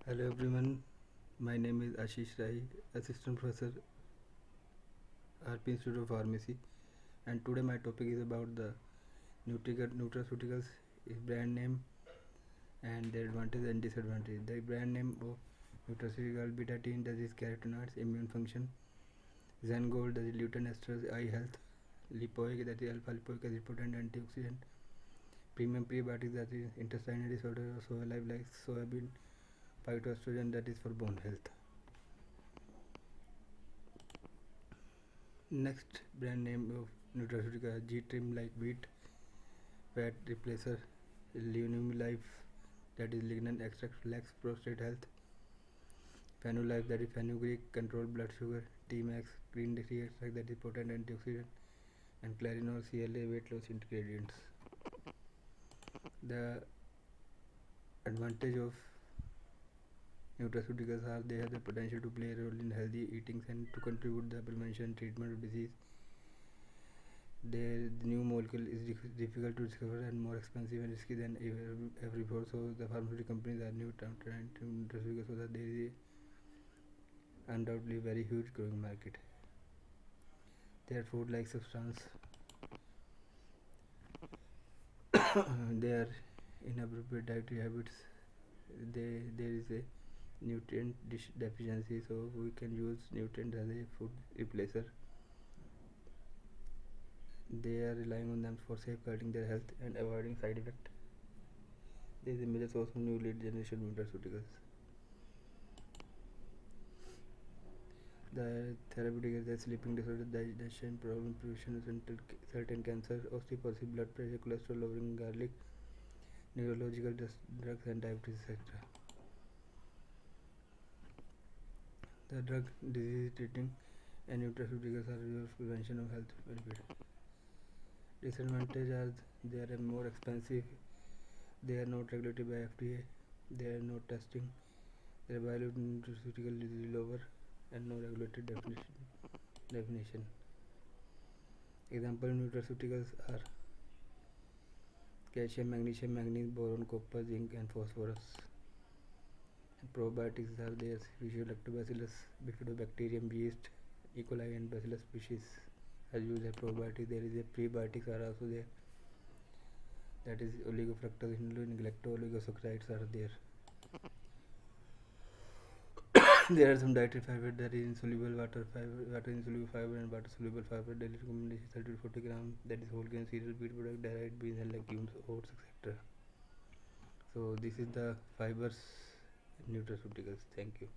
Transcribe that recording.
Hello everyone, my name is Ashish Rahi, Assistant Professor, RPIIT Institute of Pharmacy, and today my topic is about the Neutraceuticals, its brand name and their advantage and disadvantage. The brand name of Neutraceuticals: betaine, that is carotenoids, immune function; Zengold, that is lutein esterase, eye health; lipoic, that is alpha lipoic acid, potent antioxidant; premium prebiotics, that is intestinal disorder, soy life like soybean; phytoestrogen, that is for bone health. Next brand name of nutraceutical: G-Trim, like wheat fat replacer; Leonum Life, that is lignan extract, flax, prostate health; Life, that is fenugreek, control blood sugar; T-Max, green tea extract, that is potent antioxidant; and Clarinol, CLA, weight loss ingredients. The advantage of nutraceuticals are they have the potential to play a role in healthy eating and to contribute the prevention and treatment of disease. The new molecule is difficult to discover and more expensive and risky than ever before. So the pharmaceutical companies are new trying to nutraceuticals so that there is undoubtedly very huge growing market. Their food-like substance, their inappropriate dietary habits. There is a nutrient deficiency, so we can use nutrient as a food replacer. They are relying on them for safeguarding their health and avoiding side effects. There is a major source of new lead generation nutraceuticals. The therapeutic is the sleeping disorder, digestion problem, prevention of certain cancer, osteoporosis, blood pressure, cholesterol lowering, garlic, neurological drugs, and diabetes, etc. The drug disease treating and nutraceuticals are used for prevention of health benefit. Disadvantages are they are more expensive, they are not regulated by FDA, they are not testing, their value nutraceutical is lower, and no regulated definition. Example nutraceuticals are calcium, magnesium, manganese, boron, copper, zinc, and phosphorus. And probiotics are there: Fischio, lactobacillus, bifidobacterium, yeast, E. coli, and bacillus species are used as probiotics. There is a prebiotics are also there, that is oligofructose, inulin, galacto-oligosaccharides are there. There are some dietary fiber, that is insoluble water fiber, water insoluble fiber, and water soluble fiber. Daily recommendation 30 to 40 grams, that is whole grain cereal, wheat product, dried beans, and legumes, oats, etc. So this is the fibers nutraceuticals. Thank you.